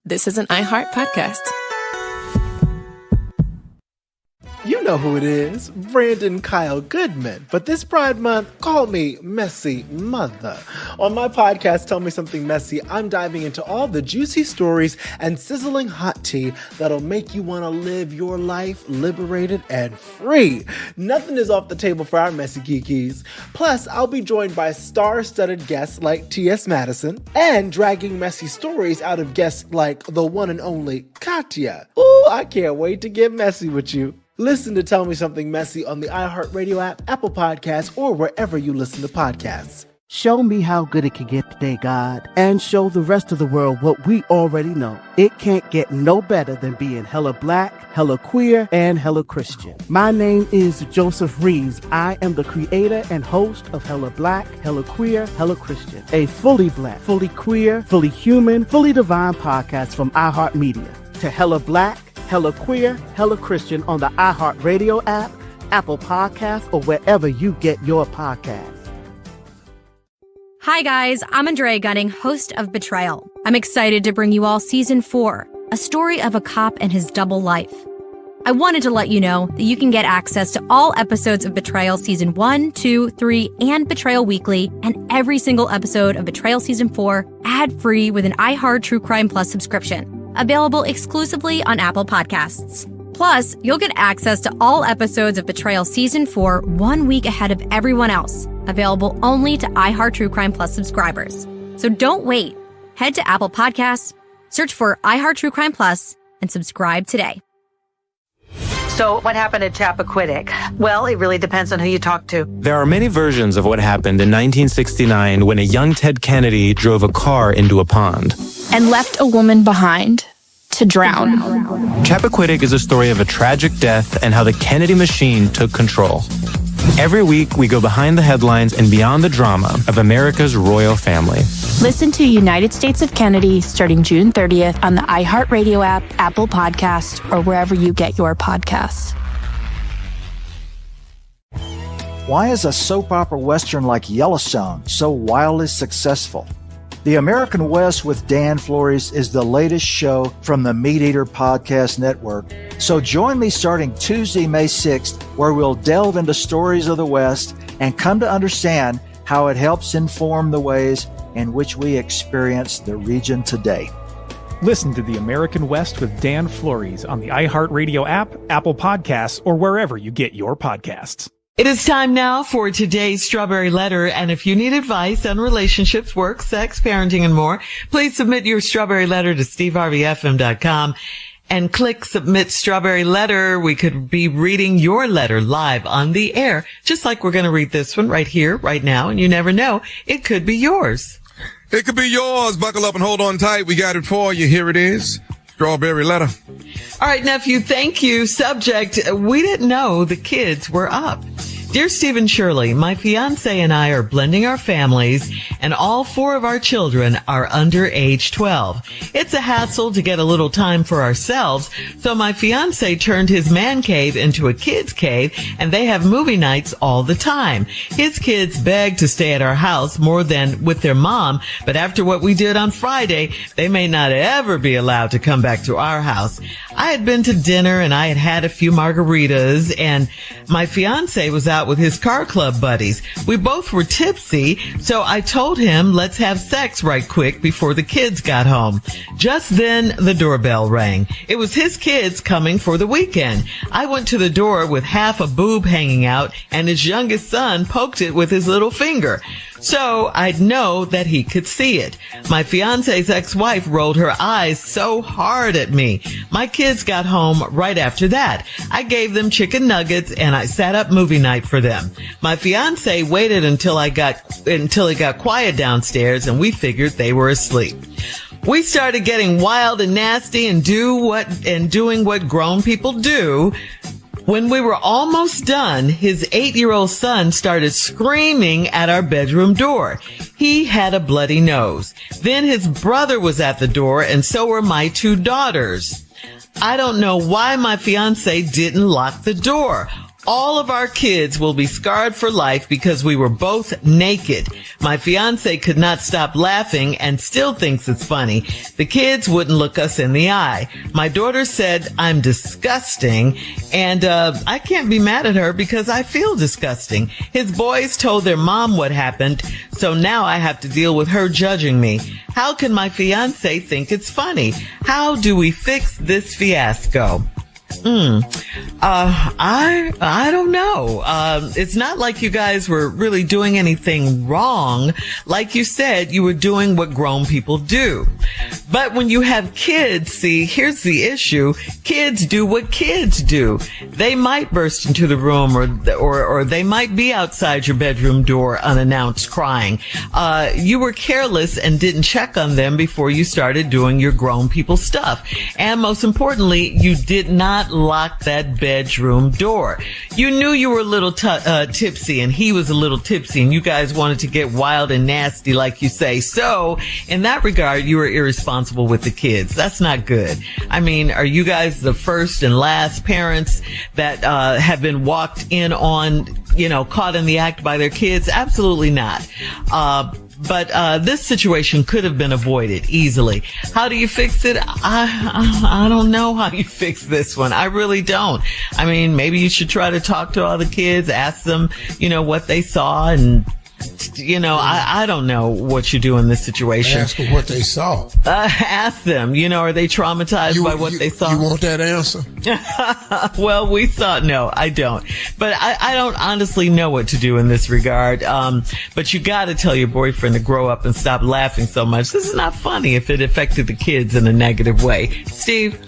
This is an iHeart podcast. You know who it is, Brandon Kyle Goodman. But this Pride Month, call me Messy Mother. On my podcast, Tell Me Something Messy, I'm diving into all the juicy stories and sizzling hot tea that'll make you want to live your life liberated and free. Nothing is off the table for our messy kikis. Plus, I'll be joined by star-studded guests like T.S. Madison and dragging messy stories out of guests like the one and only Katya. Ooh, I can't wait to get messy with you. Listen to Tell Me Something Messy on the iHeartRadio app, Apple Podcasts, or wherever you listen to podcasts. Show me how good it can get today, God, and show the rest of the world what we already know. It can't get no better than being hella black, hella queer, and hella Christian. My name is Joseph Reeves. I am the creator and host of Hella Black, Hella Queer, Hella Christian, a fully black, fully queer, fully human, fully divine podcast from iHeartMedia. To Hella Black, Hella Queer, Hella Christian on the iHeartRadio app, Apple Podcasts, or wherever you get your podcasts. Hi guys, I'm Andrea Gunning, host of Betrayal. I'm excited to bring you all Season 4, a story of a cop and his double life. I wanted to let you know that you can get access to all episodes of Betrayal Season 1, 2, 3, and Betrayal Weekly, and every single episode of Betrayal Season 4 ad-free with an iHeart True Crime Plus subscription. Available exclusively on Apple Podcasts. Plus, you'll get access to all episodes of Betrayal Season 4 1 week ahead of everyone else. Available only to iHeart True Crime Plus subscribers. So don't wait. Head to Apple Podcasts, search for iHeart True Crime Plus, and subscribe today. So what happened at Chappaquiddick? Well, it really depends on who you talk to. There are many versions of what happened in 1969 when a young Ted Kennedy drove a car into a pond and left a woman behind to drown. Chappaquiddick is a story of a tragic death and how the Kennedy machine took control. Every week, we go behind the headlines and beyond the drama of America's royal family. Listen to United States of Kennedy starting June 30th on the iHeartRadio app, Apple Podcasts, or wherever you get your podcasts. Why is a soap opera western like Yellowstone so wildly successful? The American West with Dan Flores is the latest show from the Meat Eater Podcast Network. So join me starting Tuesday, May 6th, where we'll delve into stories of the West and come to understand how it helps inform the ways in which we experience the region today. Listen to The American West with Dan Flores on the iHeartRadio app, Apple Podcasts, or wherever you get your podcasts. It is time now for today's Strawberry Letter, and if you need advice on relationships, work, sex, parenting, and more, please submit your Strawberry Letter to SteveHarveyFM.com and click Submit Strawberry Letter. We could be reading your letter live on the air, just like we're going to read this one right here, right now, and you never know, it could be yours. It could be yours. Buckle up and hold on tight. We got it for you. Here it is. Strawberry Letter. All right, nephew, thank you. Subject, we didn't know the kids were up. Dear Steve and Shirley, my fiance and I are blending our families, and all 4 of our children are under age 12. It's a hassle to get a little time for ourselves, so my fiance turned his man cave into a kids cave, and they have movie nights all the time. His kids beg to stay at our house more than with their mom, but after what we did on Friday, they may not ever be allowed to come back to our house. I had been to dinner, and I had had a few margaritas, and my fiance was out with his car club buddies. We both were tipsy, so I told him, let's have sex right quick before the kids got home. Just then, the doorbell rang. It was his kids coming for the weekend. I went to the door with half a boob hanging out, and his youngest son poked it with his little finger. So I'd know that he could see it. My fiance's ex-wife rolled her eyes so hard at me. My kids got home right after that. I gave them chicken nuggets and I sat up movie night for them. My fiance waited until it got quiet downstairs, and we figured they were asleep. We started getting wild and nasty and doing what grown people do. When we were almost done, his 8-year-old son started screaming at our bedroom door. He had a bloody nose. Then his brother was at the door, and so were my 2 daughters. I don't know why my fiance didn't lock the door. All of our kids will be scarred for life because we were both naked. My fiance could not stop laughing and still thinks it's funny. The kids wouldn't look us in the eye. My daughter said I'm disgusting, and I can't be mad at her because I feel disgusting. His boys told their mom what happened, so now I have to deal with her judging me. How can my fiance think it's funny? How do we fix this fiasco? I don't know. It's not like you guys were really doing anything wrong. Like you said, you were doing what grown people do. But when you have kids, see, here's the issue. Kids do what kids do. They might burst into the room or they might be outside your bedroom door unannounced crying. You were careless and didn't check on them before you started doing your grown people stuff. And most importantly, you did not lock that bedroom door. You knew you were a little tipsy and he was a little tipsy and you guys wanted to get wild and nasty like you say. So in that regard, you were irresponsible with the kids. That's not good. I mean, are you guys the first and last parents that have been walked in on, caught in the act by their kids? Absolutely not. But this situation could have been avoided easily. How do you fix it? I don't know how you fix this one. I really don't. I mean, maybe you should try to talk to all the kids, ask them, what they saw, and I don't know what you do in this situation. Ask them what they saw. Ask them, are they traumatized by what they saw? You want that answer? Well, we thought, no, I don't. But I don't honestly know what to do in this regard. But you got to tell your boyfriend to grow up and stop laughing so much. This is not funny if it affected the kids in a negative way. Steve?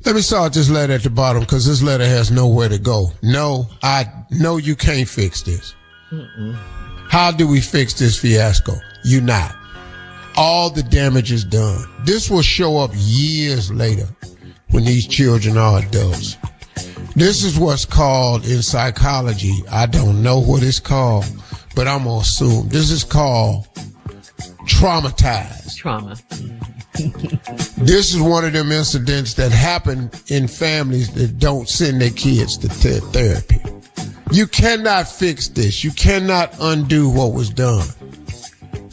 Let me start this letter at the bottom because this letter has nowhere to go. No, I know you can't fix this. How do we fix this fiasco? You not. All the damage is done. This will show up years later when these children are adults. This is what's called in psychology. I don't know what it's called, but I'm going to assume this is called traumatized. Trauma. This is one of them incidents that happen in families that don't send their kids to therapy. You cannot fix this. You cannot undo what was done.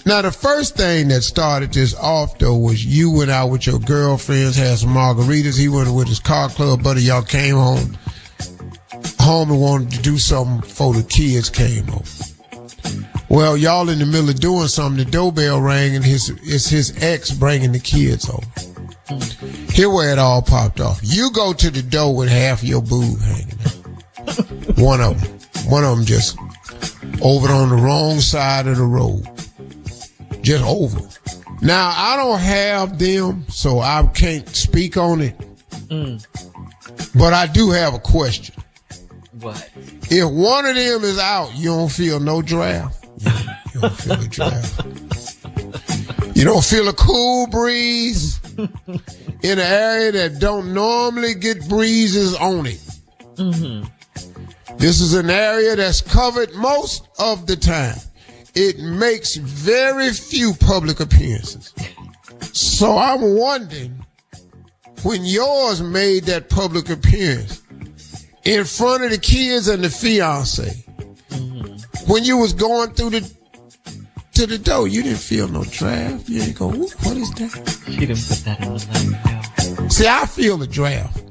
Now, the first thing that started this off, though, was you went out with your girlfriends, had some margaritas. He went with his car club buddy. Y'all came home and wanted to do something before the kids came over. Well, y'all in the middle of doing something, the doorbell rang, and it's his ex bringing the kids over. Here where it all popped off. You go to the door with half of your boob hanging out. One of them just over on the wrong side of the road. Just over. Now, I don't have them, so I can't speak on it. But I do have a question. What? If one of them is out, you don't feel no draft. You don't feel a draft. You don't feel a cool breeze in an area that don't normally get breezes on it. This is an area that's covered most of the time. It makes very few public appearances. So I'm wondering, when yours made that public appearance in front of the kids and the fiance, when you was going through to the door, you didn't feel no draft. You didn't go, what is that? She didn't put that in the letter, no. See, I feel a draft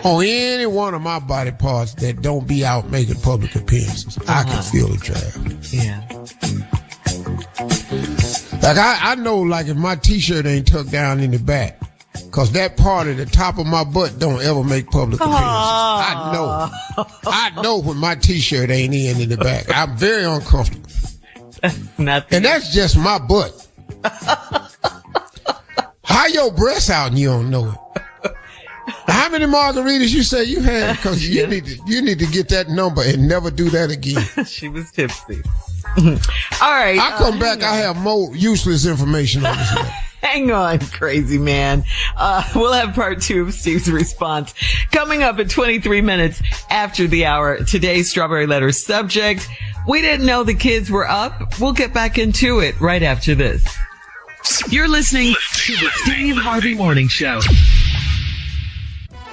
on any one of my body parts that don't be out making public appearances. I can feel a draft. Yeah. Like I know, like if my t-shirt ain't tucked down in the back, cause that part of the top of my butt don't ever make public appearances. I know when my t-shirt ain't in the back. I'm very uncomfortable. And that's just my butt. How your breasts out and you don't know it? How many margaritas you say you had? Because you need to get that number and never do that again. She was tipsy. All right. I come back, I have more useless information on this letter. Hang on, crazy man. We'll have part 2 of Steve's response coming up at 23 minutes after the hour. Today's Strawberry Letter subject: we didn't know the kids were up. We'll get back into it right after this. You're listening to the Steve Harvey Morning Show.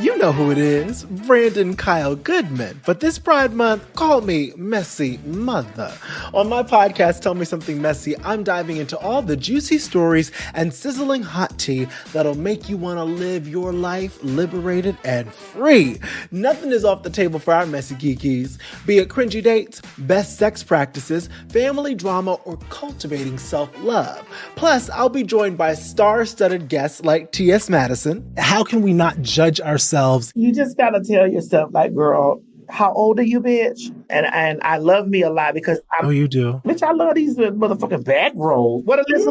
You know who it is, Brandon Kyle Goodman. But this Pride Month, call me Messy Mother. On my podcast, Tell Me Something Messy, I'm diving into all the juicy stories and sizzling hot tea that'll make you want to live your life liberated and free. Nothing is off the table for our messy kikis, be it cringy dates, best sex practices, family drama, or cultivating self-love. Plus, I'll be joined by star-studded guests like T.S. Madison. How can we not judge ourselves? You just gotta tell yourself, like, girl, how old are you, bitch? And I love me a lot because you do. Bitch, I love these motherfucking back rolls. What are this?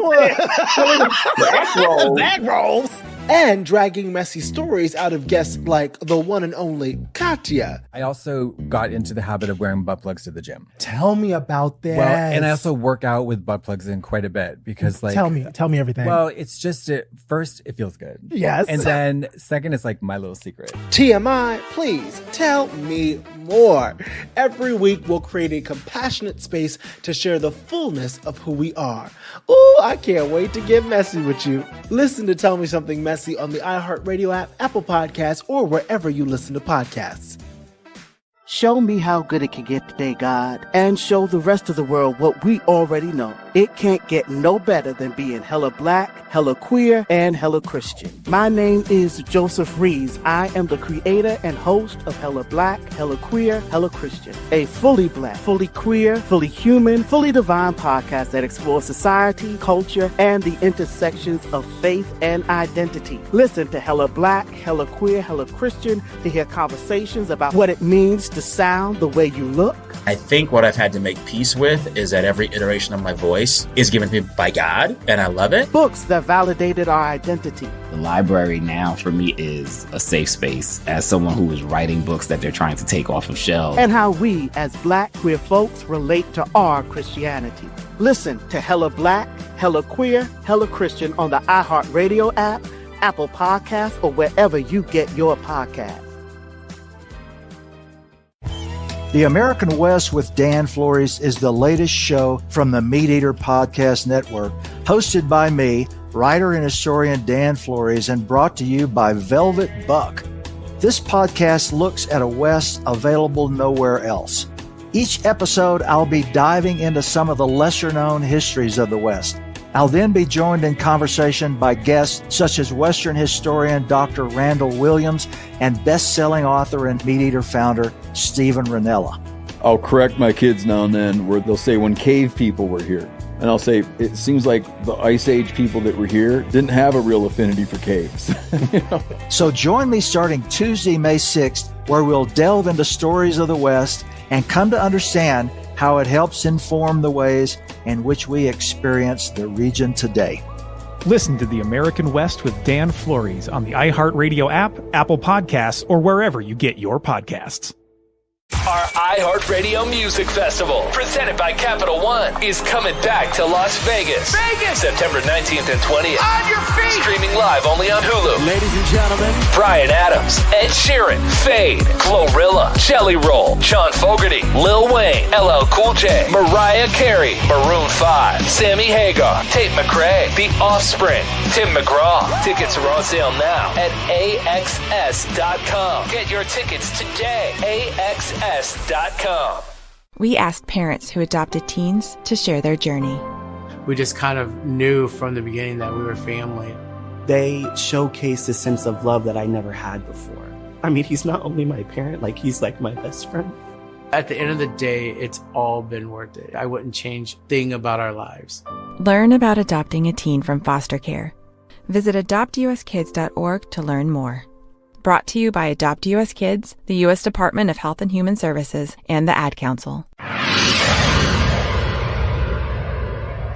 Back rolls. Back rolls. And dragging messy stories out of guests like the one and only Katya. I also got into the habit of wearing butt plugs to the gym. Tell me about that. Well, and I also work out with butt plugs in quite a bit because, like, tell me everything. Well, it's just first, it feels good. Yes. And then second, it's like my little secret. TMI, please tell me more. Every week, we'll create a compassionate space to share the fullness of who we are. Ooh, I can't wait to get messy with you. Listen to Tell Me Something Messy on the iHeartRadio app, Apple Podcasts, or wherever you listen to podcasts. Show me how good it can get today, God, and show the rest of the world what we already know. It can't get no better than being hella black, hella queer, and hella Christian. My name is Joseph Reeves. I am the creator and host of Hella Black, Hella Queer, Hella Christian, a fully black, fully queer, fully human, fully divine podcast that explores society, culture, and the intersections of faith and identity. Listen to Hella Black, Hella Queer, Hella Christian to hear conversations about what it means to sound the way you look. I think what I've had to make peace with is that every iteration of my voice is given to me by God, and I love it. Books that validated our identity. The library now for me is a safe space as someone who is writing books that they're trying to take off of shelves. And how we as black queer folks relate to our Christianity. Listen to Hella Black, Hella Queer, Hella Christian on the iHeartRadio app, Apple Podcasts, or wherever you get your podcasts. The American West with Dan Flores is the latest show from the Meat Eater Podcast Network, hosted by me, writer and historian Dan Flores, and brought to you by Velvet Buck. This podcast looks at a West available nowhere else. Each episode, I'll be diving into some of the lesser-known histories of the West. I'll then be joined in conversation by guests such as Western historian Dr. Randall Williams and best-selling author and Meat Eater founder Stephen Ranella. I'll correct my kids now and then where they'll say when cave people were here. And I'll say, it seems like the Ice Age people that were here didn't have a real affinity for caves. You know? So join me starting Tuesday, May 6th, where we'll delve into stories of the West and come to understand how it helps inform the ways in which we experience the region today. Listen to The American West with Dan Flores on the iHeartRadio app, Apple Podcasts, or wherever you get your podcasts. Our iHeartRadio Music Festival, presented by Capital One, is coming back to Las Vegas. September 19th and 20th. On your feet! Streaming live only on Hulu. Ladies and gentlemen, Bryan Adams, Ed Sheeran, Fade, Glorilla, Jelly Roll, Sean Fogerty, Lil Wayne, LL Cool J, Mariah Carey, Maroon 5, Sammy Hagar, Tate McRae, The Offspring, Tim McGraw. Tickets are on sale now at AXS.com. Get your tickets today. AXS.com. We asked parents who adopted teens to share their journey. We just kind of knew from the beginning that we were family. They showcased a sense of love that I never had before. I mean, he's not only my parent, like he's like my best friend. At the end of the day, it's all been worth it. I wouldn't change a thing about our lives. Learn about adopting a teen from foster care. Visit adoptuskids.org to learn more. Brought to you by Adopt U.S. Kids, the U.S. Department of Health and Human Services, and the Ad Council.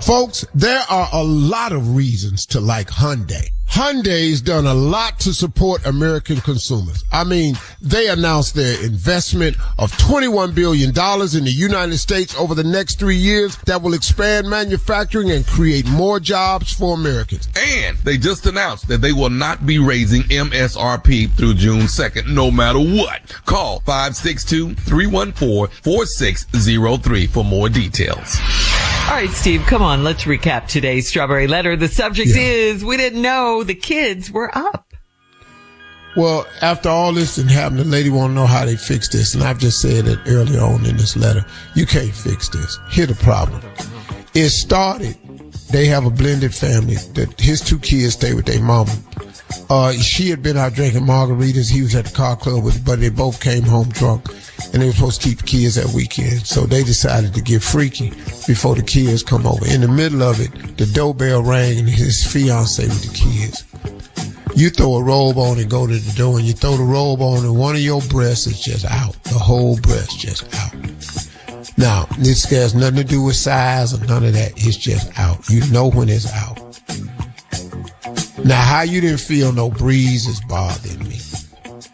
Folks, there are a lot of reasons to like Hyundai. Hyundai's done a lot to support American consumers. I mean, they announced their investment of $21 billion in the United States over the next 3 years that will expand manufacturing and create more jobs for Americans. And they just announced that they will not be raising MSRP through June 2nd, no matter what. Call 562-314-4603 for more details. All right, Steve, come on. Let's recap today's Strawberry Letter. The subject is, we didn't know the kids were up. Well, after all this didn't happen, the lady want to know how they fix this. And I've just said it earlier on in this letter. You can't fix this. Here's the problem. It started, they have a blended family. His 2 kids stay with their mama. She had been out drinking margaritas. He was at the car club with, but they both came home drunk. And they were supposed to keep the kids that weekend. So they decided to get freaky before the kids come over. In the middle of it, the doorbell rang and his fiance with the kids. You throw a robe on and go to the door, and you throw the robe on and one of your breasts is just out. The whole breast just out. Now, this has nothing to do with size or none of that. It's just out. You know when it's out. Now, how you didn't feel no breeze is bothering me.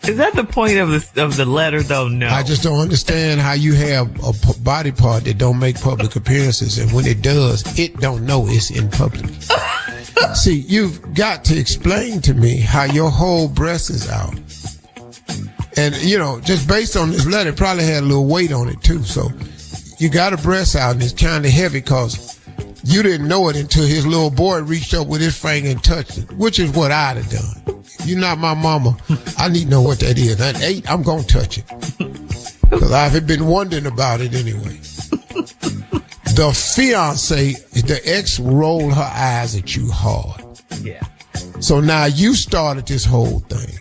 Is that the point of the letter, though? No. I just don't understand how you have a body part that don't make public appearances, and when it does, it don't know it's in public. See, you've got to explain to me how your whole breast is out. And, just based on this letter, it probably had a little weight on it, too. So you got a breast out, and it's kind of heavy because you didn't know it until his little boy reached up with his finger and touched it, which is what I'd have done. You're not my mama. I need to know what that is. At 8, I'm going to touch it. Because I've been wondering about it anyway. The fiance, the ex rolled her eyes at you hard. Yeah. So now you started this whole thing.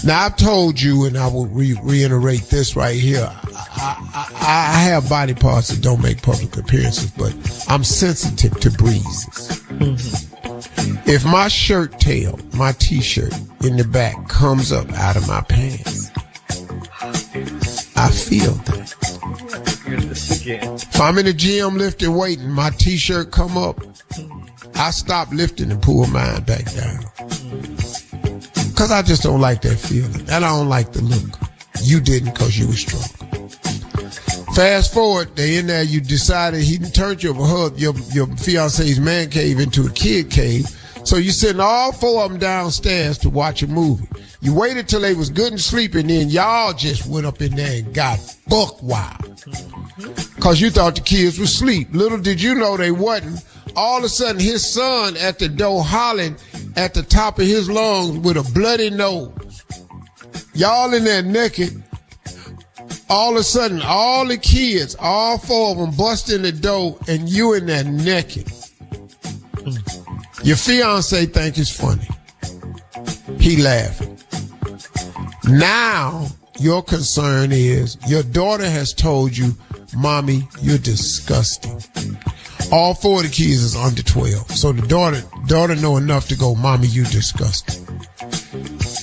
Now I've told you, and I will reiterate this right here. I have body parts that don't make public appearances, but I'm sensitive to breezes. Mm-hmm. If my shirt tail, my t-shirt in the back comes up out of my pants, I feel that. If I'm in the gym lifting weight and my t-shirt come up, I stop lifting and pull mine back down. Because I just don't like that feeling. And I don't like the look. You didn't because you were strong. Fast forward, they in there, you decided he turned your fiance's man cave into a kid cave. So you send all 4 of them downstairs to watch a movie. You waited till they was good and sleep, and then y'all just went up in there and got buck wild. Because you thought the kids were asleep. Little did you know they wasn't. All of a sudden, his son at the door hollering at the top of his lungs with a bloody nose. Y'all in there naked. All of a sudden, all the kids, all 4 of them bust in the door, and you in there naked. Your fiance think it's funny. He laughing. Now, your concern is your daughter has told you, Mommy, you're disgusting. All 4 of the kids is under 12. So the daughter know enough to go, Mommy, you disgusting.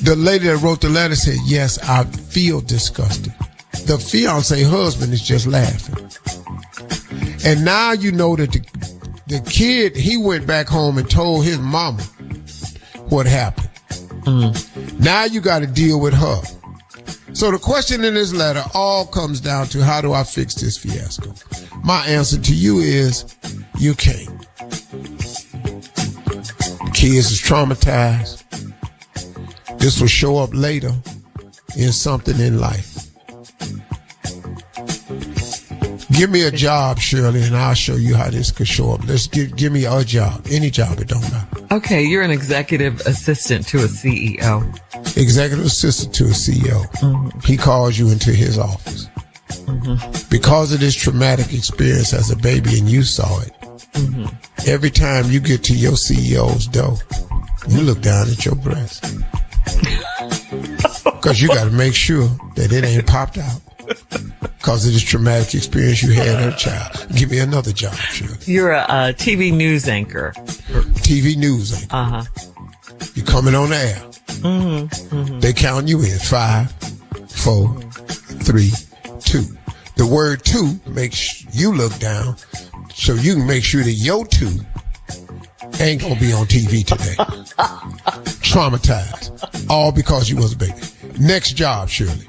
The lady that wrote the letter said, yes, I feel disgusted. The fiance husband is just laughing. And now you know that the kid, he went back home and told his mama what happened. Mm. Now you got to deal with her. So the question in this letter all comes down to, how do I fix this fiasco? My answer to you is, you can't. The kids is traumatized. This will show up later in something in life. Give me a job, Shirley, and I'll show you how this could show up. Let's give me a job. Any job, it don't matter. Okay, you're an executive assistant to a CEO. Executive assistant to a CEO. Mm-hmm. He calls you into his office. Mm-hmm. Because of this traumatic experience as a baby and you saw it, mm-hmm. Every time you get to your CEO's door, you look down at your breast. Because you got to make sure that it ain't popped out. Because of this traumatic experience you had as a child. Give me another job, Shirley. You're a TV news anchor. TV news anchor. Uh-huh. You're coming on the air. Mm-hmm. Mm-hmm. They count you in 5, 4, 3, 2. The word 2 makes you look down so you can make sure that your 2 ain't going to be on TV today. Traumatized. All because you was a baby. Next job, Shirley.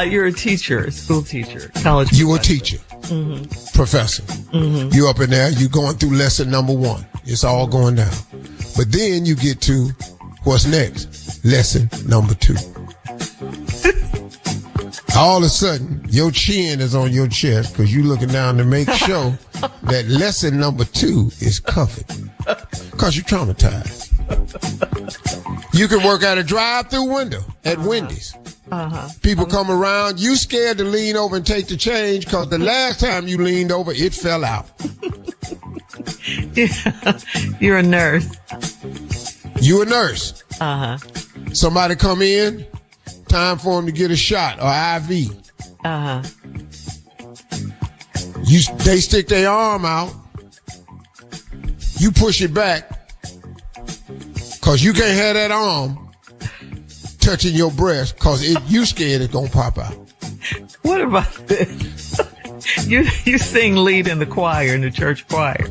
You're a teacher, a school teacher, college professor. You a teacher, mm-hmm. Professor. Mm-hmm. You up in there, you going through lesson number 1. It's all going down. But then you get to what's next? Lesson number 2. All of a sudden, your chin is on your chest because you looking down to make sure that lesson number 2 is covered. Because you're traumatized. You can work at a drive-through window at Wendy's. People come around, you scared to lean over and take the change because the last time you leaned over, it fell out. You're a nurse. You a nurse. Somebody come in, time for them to get a shot or IV. They stick their arm out. You push it back because you can't have that arm touching your breast because you scared it's going to pop out. What about this? You sing lead in the choir, in the church choir.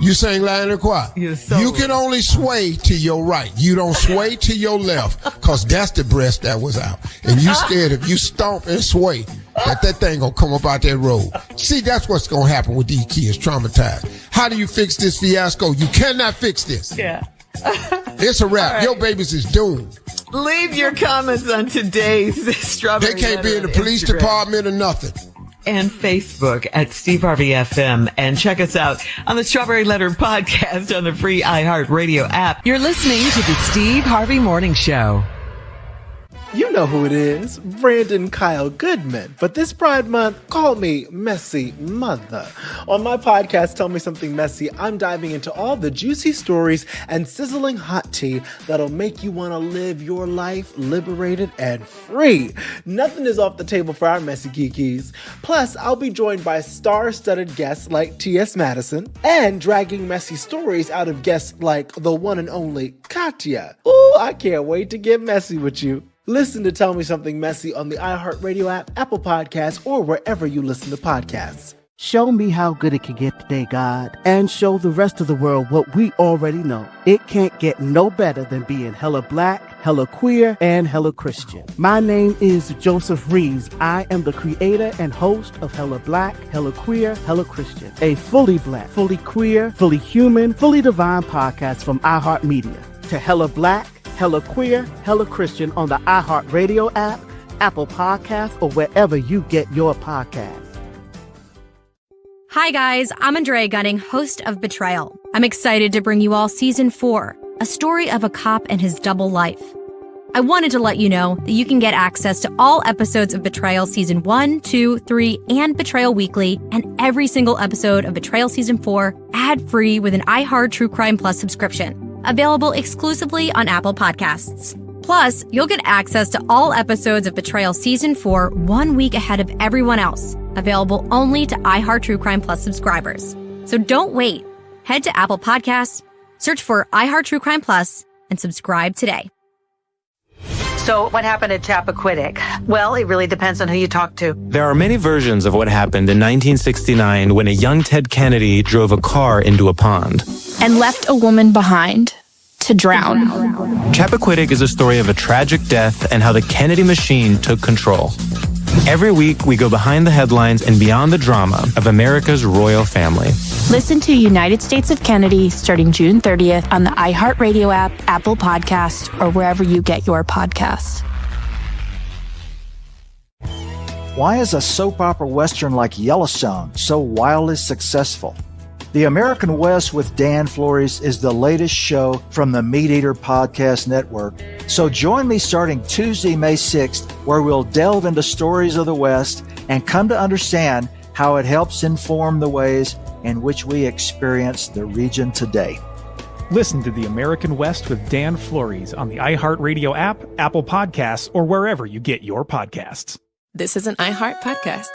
You sing lead in the choir. You can only sway to your right. You don't sway to your left because that's the breast that was out. And you scared if you stomp and sway that thing going to come up out that road. See, that's what's going to happen with these kids traumatized. How do you fix this fiasco? You cannot fix this. Yeah. It's a wrap. Right. Your babies is doomed. Leave your comments on today's Strawberry They can't be in the police Instagram department or nothing. and Facebook at Steve Harvey FM, and check us out on the Strawberry Letter podcast on the free iHeartRadio app. You're listening to the Steve Harvey Morning Show. You know who it is, Brandon Kyle Goodman. But this Pride Month, call me Messy Mother. On my podcast, Tell Me Something Messy, I'm diving into all the juicy stories and sizzling hot tea that'll make you want to live your life liberated and free. Nothing is off the table for our messy kikis. Plus, I'll be joined by star-studded guests like T.S. Madison and dragging messy stories out of guests like the one and only Katya. Ooh, I can't wait to get messy with you. Listen to Tell Me Something Messy on the iHeartRadio app, Apple Podcasts, or wherever you listen to podcasts. Show me how good it can get today, God, and show the rest of the world what we already know. It can't get no better than being hella black, hella queer, and hella Christian. My name is Joseph Reeves. I am the creator and host of Hella Black, Hella Queer, Hella Christian, a fully black, fully queer, fully human, fully divine podcast from iHeartMedia. To Hella Black, Hella Queer, Hella Christian on the iHeartRadio app, Apple Podcasts, or wherever you get your podcasts. Hi guys, I'm Andrea Gunning, host of Betrayal. I'm excited to bring you all season 4, a story of a cop and his double life. I wanted to let you know that you can get access to all episodes of Betrayal season 1, 2, 3, and Betrayal Weekly, and every single episode of Betrayal season 4 ad-free with an iHeart True Crime Plus subscription. Available exclusively on Apple Podcasts. Plus, you'll get access to all episodes of Betrayal Season 4 1 week ahead of everyone else. Available only to iHeart True Crime Plus subscribers. So don't wait. Head to Apple Podcasts, search for iHeart True Crime Plus, and subscribe today. So what happened at Chappaquiddick? Well, it really depends on who you talk to. There are many versions of what happened in 1969 when a young Ted Kennedy drove a car into a pond and left a woman behind to drown. Chappaquiddick is a story of a tragic death and how the Kennedy machine took control. Every week, we go behind the headlines and beyond the drama of America's royal family. Listen to United States of Kennedy starting June 30th on the iHeartRadio app, Apple Podcasts, or wherever you get your podcasts. Why is a soap opera western like Yellowstone so wildly successful? The American West with Dan Flores is the latest show from the Meat Eater Podcast Network. So join me starting Tuesday, May 6th, where we'll delve into stories of the West and come to understand how it helps inform the ways in which we experience the region today. Listen to The American West with Dan Flores on the iHeartRadio app, Apple Podcasts, or wherever you get your podcasts. This is an iHeart podcast.